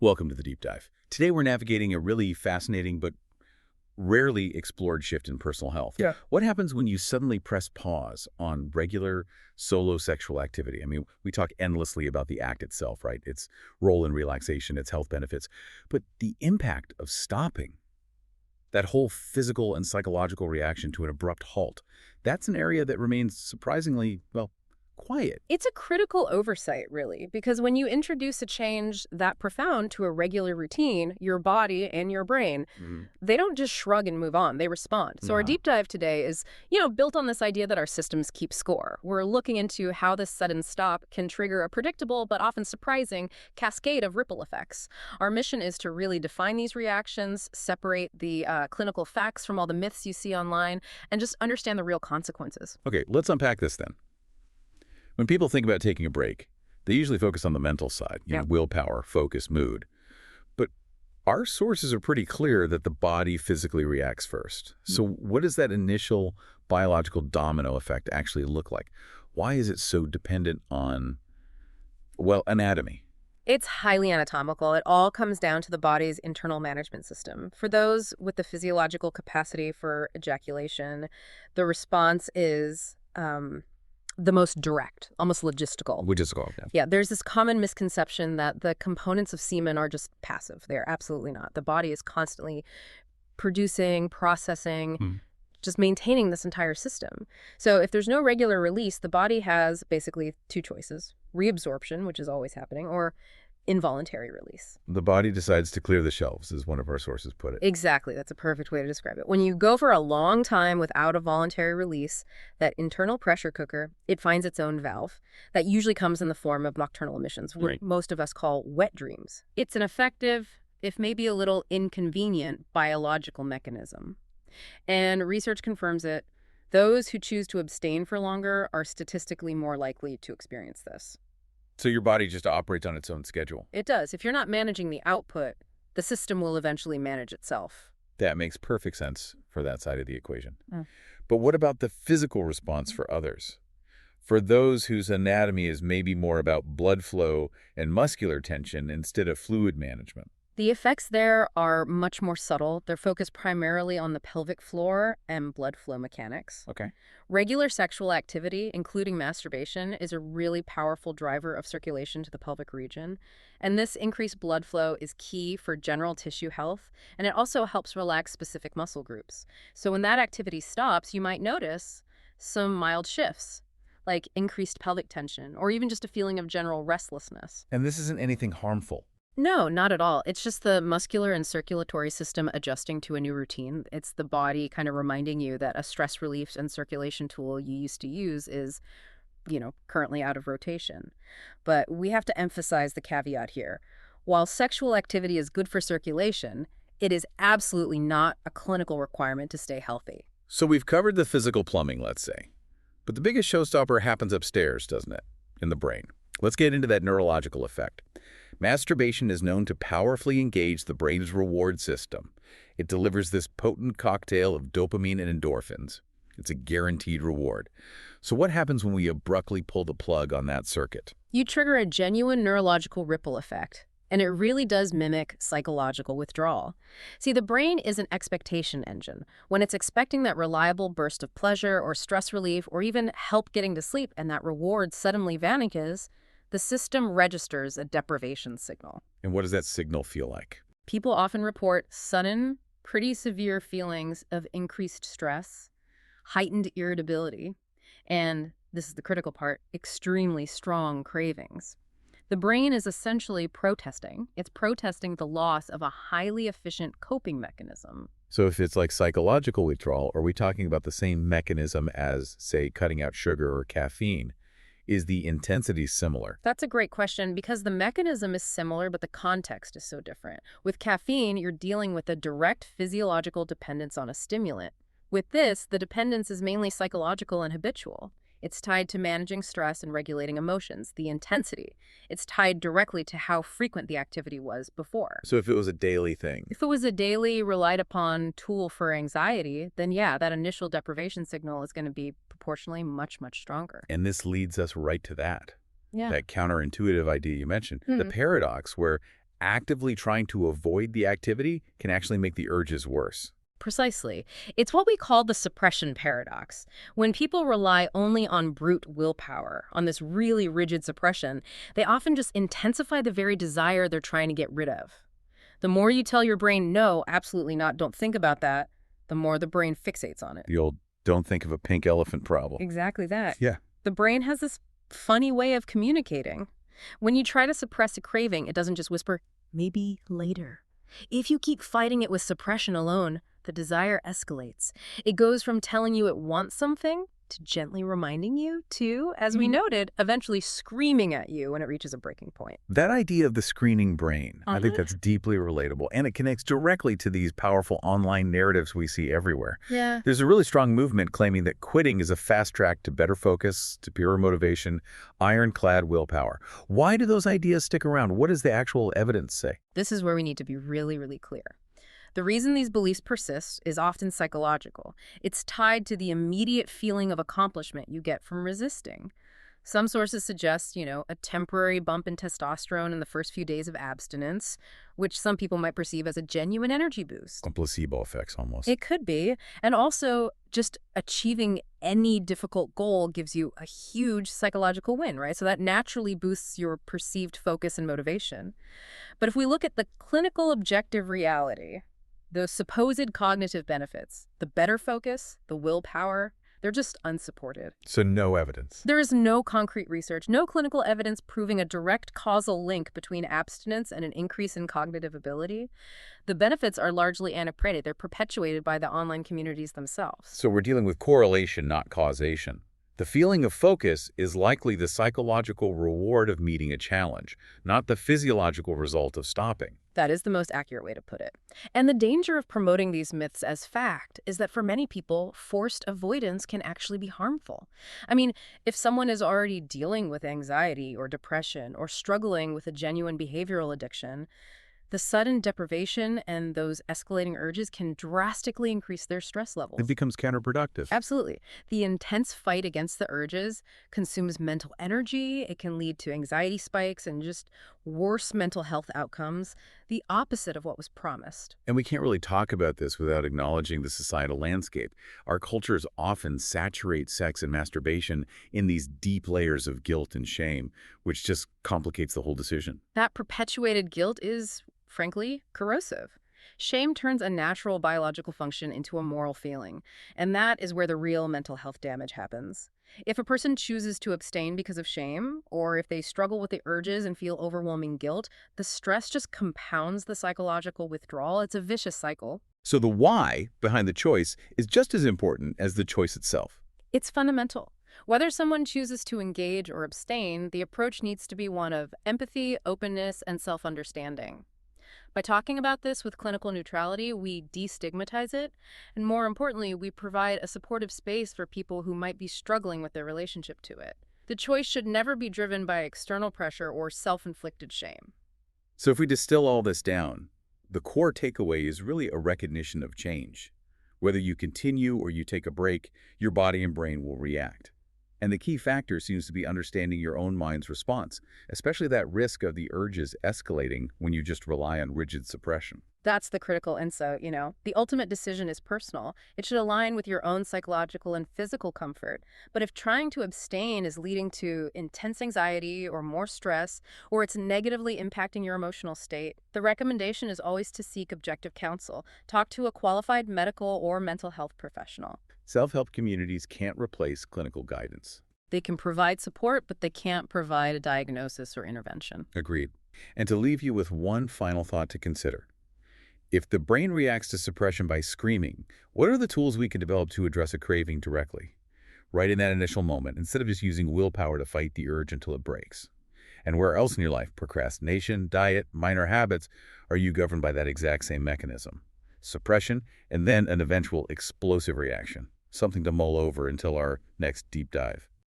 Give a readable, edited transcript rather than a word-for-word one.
Welcome to the Deep Dive. Today we're navigating a really fascinating but rarely explored shift in personal health. Yeah. What happens when you suddenly press pause on regular solo sexual activity? I mean, we talk endlessly about the act itself, right? Its role in relaxation, its health benefits. But the impact of stopping, that whole physical and psychological reaction to an abrupt halt, that's an area that remains surprisingly, well, quiet. It's a critical oversight, really, because when you introduce a change that profound to a regular routine, your body and your brain, they don't just shrug and move on, they respond. So our deep dive today is, built on this idea that our systems keep score. We're looking into how this sudden stop can trigger a predictable but often surprising cascade of ripple effects. Our mission is to really define these reactions, separate the clinical facts from all the myths you see online, and just understand the real consequences. Okay, let's unpack this then. When people think about taking a break, they usually focus on the mental side, willpower, focus, mood. But our sources are pretty clear that the body physically reacts first. So what does that initial biological domino effect actually look like? Why is it so dependent on, well, anatomy? It's highly anatomical. It all comes down to the body's internal management system. For those with the physiological capacity for ejaculation, the response is the most direct, almost logistical. Yeah, there's this common misconception that the components of semen are just passive. They're absolutely not. The body is constantly producing, processing, just maintaining this entire system. So if there's no regular release, the body has basically two choices: reabsorption, which is always happening, or involuntary release. The body decides to clear the shelves, as one of our sources put it. Exactly. That's a perfect way to describe it. When you go for a long time without a voluntary release, that internal pressure cooker, it finds its own valve. That usually comes in the form of nocturnal emissions, what most of us call wet dreams. It's an effective, if maybe a little inconvenient, biological mechanism. And research confirms it. Those who choose to abstain for longer are statistically more likely to experience this. So your body just operates on its own schedule. It does. If you're not managing the output, the system will eventually manage itself. That makes perfect sense for that side of the equation. But what about the physical response for others? For those whose anatomy is maybe more about blood flow and muscular tension instead of fluid management? The effects there are much more subtle. They're focused primarily on the pelvic floor and blood flow mechanics. Okay. Regular sexual activity, including masturbation, is a really powerful driver of circulation to the pelvic region. And this increased blood flow is key for general tissue health, and it also helps relax specific muscle groups. So when that activity stops, you might notice some mild shifts, like increased pelvic tension, or even just a feeling of general restlessness. And this isn't anything harmful? No, not at all. It's just the muscular and circulatory system adjusting to a new routine. It's the body kind of reminding you that a stress relief and circulation tool you used to use is, currently out of rotation. But we have to emphasize the caveat here. While sexual activity is good for circulation, it is absolutely not a clinical requirement to stay healthy. So we've covered the physical plumbing, let's say. But the biggest showstopper happens upstairs, doesn't it? In the brain. Let's get into that neurological effect. Masturbation is known to powerfully engage the brain's reward system. It delivers this potent cocktail of dopamine and endorphins. It's a guaranteed reward. So what happens when we abruptly pull the plug on that circuit? You trigger a genuine neurological ripple effect, and it really does mimic psychological withdrawal. See, the brain is an expectation engine. When it's expecting that reliable burst of pleasure or stress relief or even help getting to sleep and that reward suddenly vanishes, the system registers a deprivation signal. And what does that signal feel like? People often report sudden, pretty severe feelings of increased stress, heightened irritability, and, this is the critical part, extremely strong cravings. The brain is essentially protesting. It's protesting the loss of a highly efficient coping mechanism. So if it's like psychological withdrawal, are we talking about the same mechanism as, say, cutting out sugar or caffeine? Is the intensity similar? That's a great question because the mechanism is similar, but the context is so different. With caffeine, you're dealing with a direct physiological dependence on a stimulant. With this, the dependence is mainly psychological and habitual. It's tied to managing stress and regulating emotions, the intensity. It's tied directly to how frequent the activity was before. So if it was a daily thing? If it was a daily, relied upon tool for anxiety, then yeah, that initial deprivation signal is going to be proportionally much, much stronger. And this leads us right to that. Yeah. That counterintuitive idea you mentioned. The paradox where actively trying to avoid the activity can actually make the urges worse. Precisely. It's what we call the suppression paradox. When people rely only on brute willpower, on this really rigid suppression, they often just intensify the very desire they're trying to get rid of. The more you tell your brain, no, absolutely not, don't think about that, the more the brain fixates on it. The old don't think of a pink elephant problem. Exactly that. Yeah. The brain has this funny way of communicating. When you try to suppress a craving, it doesn't just whisper, maybe later. If you keep fighting it with suppression alone, the desire escalates. It goes from telling you it wants something to gently reminding you to, as we noted, eventually screaming at you when it reaches a breaking point. That idea of the screening brain, I think that's deeply relatable, and it connects directly to these powerful online narratives we see everywhere. Yeah. There's a really strong movement claiming that quitting is a fast track to better focus, superior motivation, ironclad willpower. Why do those ideas stick around? What does the actual evidence say? This is where we need to be really, really clear. The reason these beliefs persist is often psychological. It's tied to the immediate feeling of accomplishment you get from resisting. Some sources suggest, a temporary bump in testosterone in the first few days of abstinence, which some people might perceive as a genuine energy boost. Placebo effects almost. It could be. And also, just achieving any difficult goal gives you a huge psychological win, right? So that naturally boosts your perceived focus and motivation. But if we look at the clinical objective reality, those supposed cognitive benefits, the better focus, the willpower, they're just unsupported. So no evidence. There is no concrete research, no clinical evidence proving a direct causal link between abstinence and an increase in cognitive ability. The benefits are largely antiquated. They're perpetuated by the online communities themselves. So we're dealing with correlation, not causation. The feeling of focus is likely the psychological reward of meeting a challenge, not the physiological result of stopping. That is the most accurate way to put it. And the danger of promoting these myths as fact is that for many people, forced avoidance can actually be harmful. I mean, if someone is already dealing with anxiety or depression or struggling with a genuine behavioral addiction, the sudden deprivation and those escalating urges can drastically increase their stress levels. It becomes counterproductive. Absolutely. The intense fight against the urges consumes mental energy. It can lead to anxiety spikes and just worse mental health outcomes, the opposite of what was promised. And we can't really talk about this without acknowledging the societal landscape. Our cultures often saturate sex and masturbation in these deep layers of guilt and shame, which just complicates the whole decision. That perpetuated guilt is, frankly, corrosive. Shame turns a natural biological function into a moral feeling, and that is where the real mental health damage happens. If a person chooses to abstain because of shame, or if they struggle with the urges and feel overwhelming guilt, the stress just compounds the psychological withdrawal. It's a vicious cycle. So the why behind the choice is just as important as the choice itself. It's fundamental. Whether someone chooses to engage or abstain, the approach needs to be one of empathy, openness, and self-understanding. By talking about this with clinical neutrality, we destigmatize it, and more importantly, we provide a supportive space for people who might be struggling with their relationship to it. The choice should never be driven by external pressure or self-inflicted shame. So if we distill all this down, the core takeaway is really a recognition of change. Whether you continue or you take a break, your body and brain will react. And the key factor seems to be understanding your own mind's response, especially that risk of the urges escalating when you just rely on rigid suppression. That's the critical insight, The ultimate decision is personal. It should align with your own psychological and physical comfort. But if trying to abstain is leading to intense anxiety or more stress, or it's negatively impacting your emotional state, the recommendation is always to seek objective counsel. Talk to a qualified medical or mental health professional. Self-help communities can't replace clinical guidance. They can provide support, but they can't provide a diagnosis or intervention. Agreed. And to leave you with one final thought to consider. If the brain reacts to suppression by screaming, what are the tools we can develop to address a craving directly? Right in that initial moment, instead of just using willpower to fight the urge until it breaks. And where else in your life, procrastination, diet, minor habits, are you governed by that exact same mechanism? Suppression, and then an eventual explosive reaction. Something to mull over until our next deep dive.